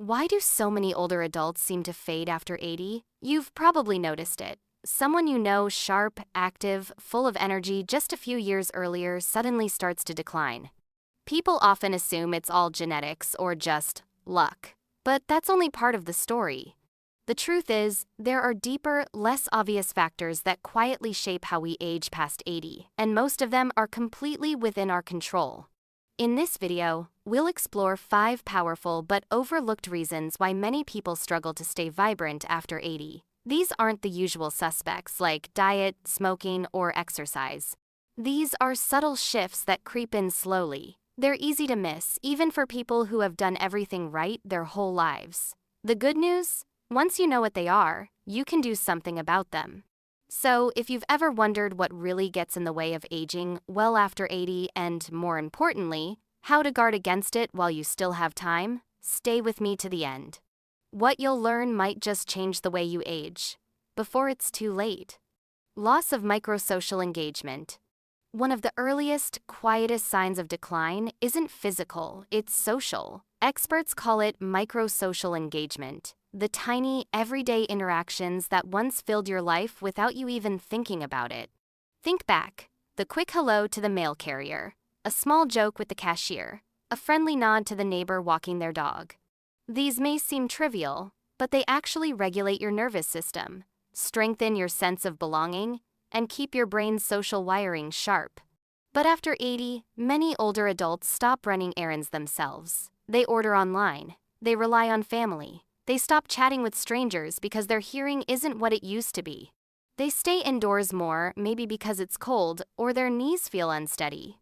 Why do so many older adults seem to fade after 80? You've probably noticed it. Someone you know, sharp, active, full of energy just a few years earlier, suddenly starts to decline. People often assume it's all genetics or just luck. But that's only part of the story. The truth is, there are deeper, less obvious factors that quietly shape how we age past 80, and most of them are completely within our control. In this video, we'll explore 5 powerful but overlooked reasons why many people struggle to stay vibrant after 80. These aren't the usual suspects like diet, smoking, or exercise. These are subtle shifts that creep in slowly. They're easy to miss, even for people who have done everything right their whole lives. The good news? Once you know what they are, you can do something about them. So, if you've ever wondered what really gets in the way of aging well after 80 and, more importantly, how to guard against it while you still have time, stay with me to the end. What you'll learn might just change the way you age, before it's too late. Loss of microsocial engagement. One of the earliest, quietest signs of decline isn't physical, it's social. Experts call it microsocial engagement, the tiny, everyday interactions that once filled your life without you even thinking about it. Think back: the quick hello to the mail carrier, a small joke with the cashier, a friendly nod to the neighbor walking their dog. These may seem trivial, but they actually regulate your nervous system, strengthen your sense of belonging, and keep your brain's social wiring sharp. But after 80, many older adults stop running errands themselves. They order online. They rely on family. They stop chatting with strangers because their hearing isn't what it used to be. They stay indoors more, maybe because it's cold or their knees feel unsteady.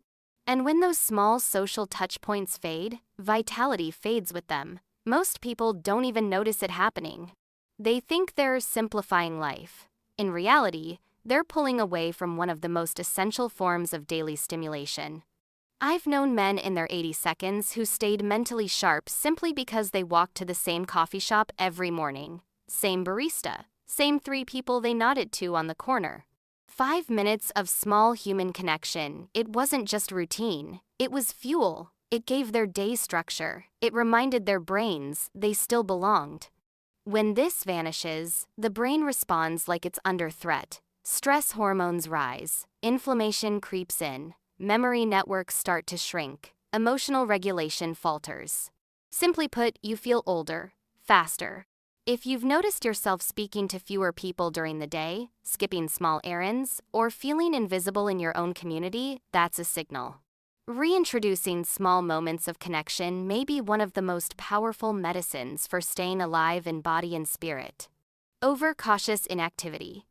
And when those small social touch points fade, vitality fades with them. Most people don't even notice it happening. They think they're simplifying life. In reality, they're pulling away from one of the most essential forms of daily stimulation. I've known men in their 80s who stayed mentally sharp simply because they walked to the same coffee shop every morning, same barista, same 3 people they nodded to on the corner. 5 minutes of small human connection. It wasn't just routine, it was fuel. It gave their day structure. It reminded their brains they still belonged. When this vanishes, the brain responds like it's under threat. Stress hormones rise, inflammation creeps in, memory networks start to shrink, emotional regulation falters. Simply put, you feel older, faster. If you've noticed yourself speaking to fewer people during the day, skipping small errands, or feeling invisible in your own community, that's a signal. Reintroducing small moments of connection may be one of the most powerful medicines for staying alive in body and spirit. Overcautious inactivity.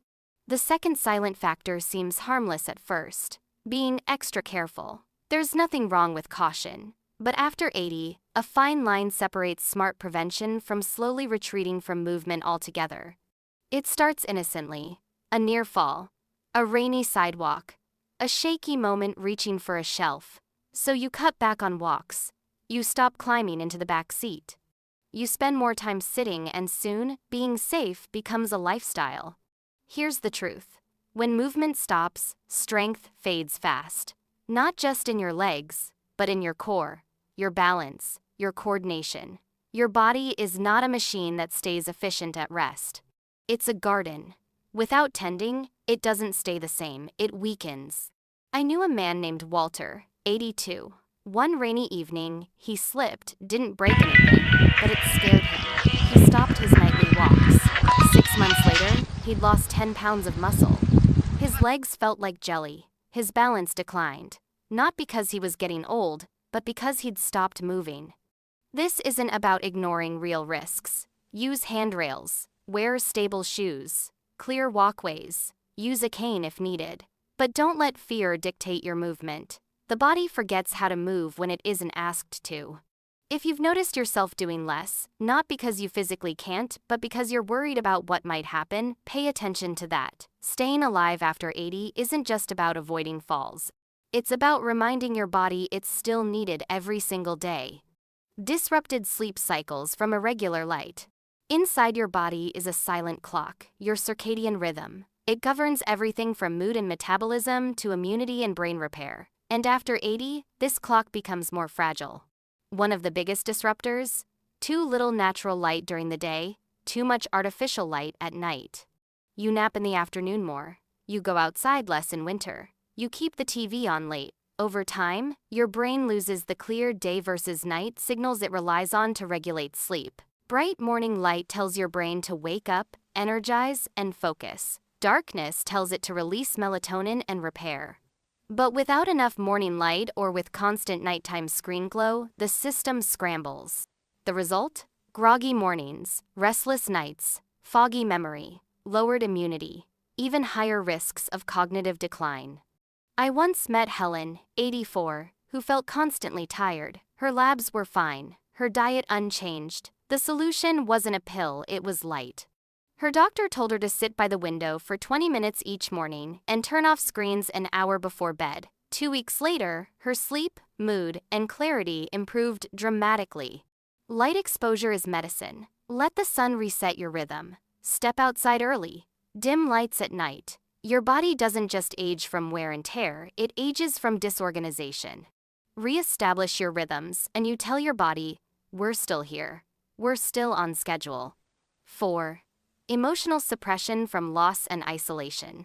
The second silent factor seems harmless at first, being extra careful. There's nothing wrong with caution. But after 80, a fine line separates smart prevention from slowly retreating from movement altogether. It starts innocently: a near fall, a rainy sidewalk, a shaky moment reaching for a shelf. So you cut back on walks. You stop climbing into the back seat. You spend more time sitting, and soon, being safe becomes a lifestyle. Here's the truth. When movement stops, strength fades fast. Not just in your legs, but in your core, your balance, your coordination. Your body is not a machine that stays efficient at rest. It's a garden. Without tending, it doesn't stay the same, it weakens. I knew a man named Walter, 82. One rainy evening, he slipped, didn't break anything, but it scared him. He stopped his nightly walks. 6 months later, he'd lost 10 pounds of muscle. His legs felt like jelly. His balance declined. Not because he was getting old, but because he'd stopped moving. This isn't about ignoring real risks. Use handrails, wear stable shoes, clear walkways, use a cane if needed. But don't let fear dictate your movement. The body forgets how to move when it isn't asked to. If you've noticed yourself doing less, not because you physically can't, but because you're worried about what might happen, pay attention to that. Staying alive after 80 isn't just about avoiding falls. It's about reminding your body it's still needed every single day. Disrupted sleep cycles from irregular light. Inside your body is a silent clock, your circadian rhythm. It governs everything from mood and metabolism to immunity and brain repair. And after 80, this clock becomes more fragile. One of the biggest disruptors? Too little natural light during the day, too much artificial light at night. You nap in the afternoon more. You go outside less in winter. You keep the TV on late. Over time, your brain loses the clear day versus night signals it relies on to regulate sleep. Bright morning light tells your brain to wake up, energize, and focus. Darkness tells it to release melatonin and repair. But without enough morning light or with constant nighttime screen glow, the system scrambles. The result? Groggy mornings, restless nights, foggy memory, lowered immunity, even higher risks of cognitive decline. I once met Helen, 84, who felt constantly tired. Her labs were fine, her diet unchanged. The solution wasn't a pill, it was light. Her doctor told her to sit by the window for 20 minutes each morning and turn off screens an hour before bed. 2 weeks later, her sleep, mood, and clarity improved dramatically. Light exposure is medicine. Let the sun reset your rhythm. Step outside early. Dim lights at night. Your body doesn't just age from wear and tear, it ages from disorganization. Re-establish your rhythms, and you tell your body, we're still here. We're still on schedule. 4. Emotional suppression from loss and isolation.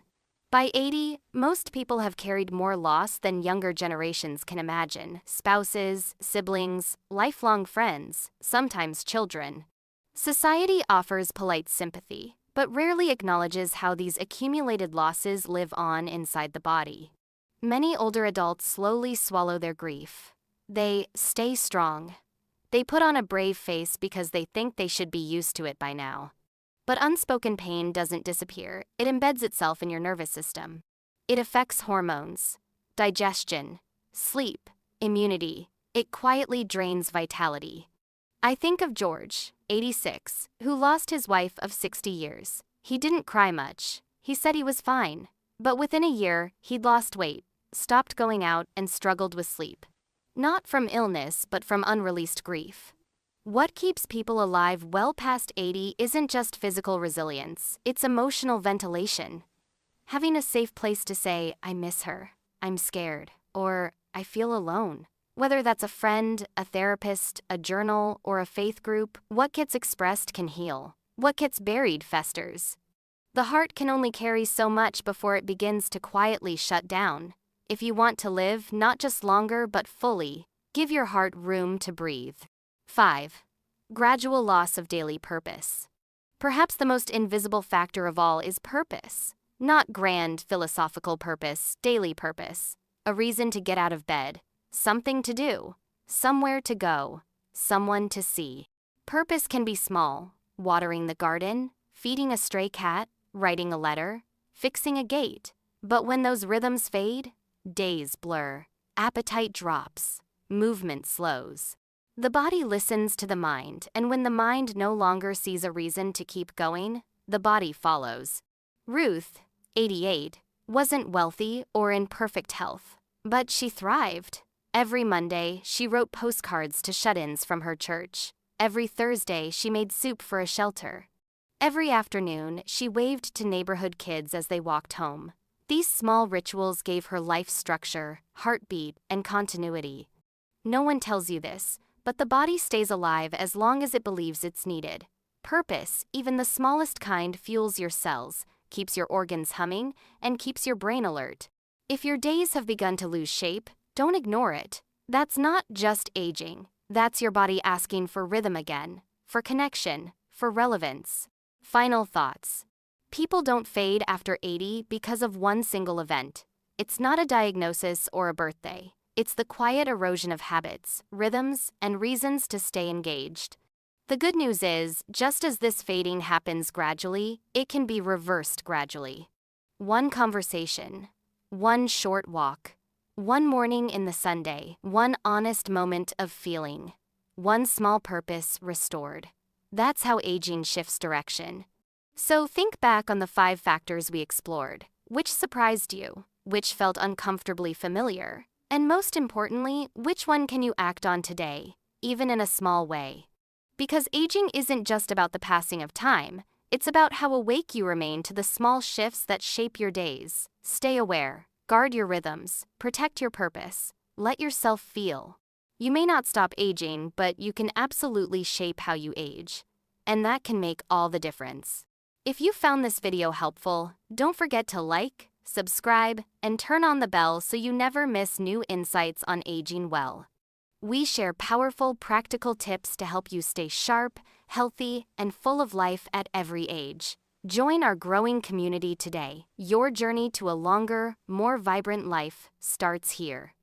By 80, most people have carried more loss than younger generations can imagine. Spouses, siblings, lifelong friends, sometimes children. Society offers polite sympathy, but rarely acknowledges how these accumulated losses live on inside the body. Many older adults slowly swallow their grief. They stay strong. They put on a brave face because they think they should be used to it by now. But unspoken pain doesn't disappear, it embeds itself in your nervous system. It affects hormones, digestion, sleep, immunity. It quietly drains vitality. I think of George, 86, who lost his wife of 60 years. He didn't cry much. He said he was fine. But within a year, he'd lost weight, stopped going out, and struggled with sleep. Not from illness, but from unreleased grief. What keeps people alive well past 80 isn't just physical resilience, it's emotional ventilation. Having a safe place to say, I miss her, I'm scared, or I feel alone. Whether that's a friend, a therapist, a journal, or a faith group, what gets expressed can heal. What gets buried festers. The heart can only carry so much before it begins to quietly shut down. If you want to live, not just longer but fully, give your heart room to breathe. 5. Gradual loss of daily purpose. Perhaps the most invisible factor of all is purpose. Not grand philosophical purpose, daily purpose. A reason to get out of bed. Something to do. Somewhere to go. Someone to see. Purpose can be small. Watering the garden, feeding a stray cat, writing a letter, fixing a gate. But when those rhythms fade, days blur. Appetite drops. Movement slows. The body listens to the mind, and when the mind no longer sees a reason to keep going, the body follows. Ruth, 88, wasn't wealthy or in perfect health, but she thrived. Every Monday, she wrote postcards to shut-ins from her church. Every Thursday, she made soup for a shelter. Every afternoon, she waved to neighborhood kids as they walked home. These small rituals gave her life structure, heartbeat, and continuity. No one tells you this, but the body stays alive as long as it believes it's needed. Purpose, even the smallest kind, fuels your cells, keeps your organs humming, and keeps your brain alert. If your days have begun to lose shape, don't ignore it. That's not just aging. That's your body asking for rhythm again, for connection, for relevance. Final thoughts. People don't fade after 80 because of one single event. It's not a diagnosis or a birthday. It's the quiet erosion of habits, rhythms, and reasons to stay engaged. The good news is, just as this fading happens gradually, it can be reversed gradually. One conversation, one short walk, one morning in the Sunday, one honest moment of feeling, one small purpose restored. That's how aging shifts direction. So think back on the 5 factors we explored. Which surprised you? Which felt uncomfortably familiar? And most importantly, which one can you act on today, even in a small way? Because aging isn't just about the passing of time, it's about how awake you remain to the small shifts that shape your days. Stay aware, guard your rhythms, protect your purpose, let yourself feel. You may not stop aging, but you can absolutely shape how you age. And that can make all the difference. If you found this video helpful, don't forget to like, subscribe, and turn on the bell so you never miss new insights on aging well. We share powerful, practical tips to help you stay sharp, healthy, and full of life at every age. Join our growing community today. Your journey to a longer, more vibrant life starts here.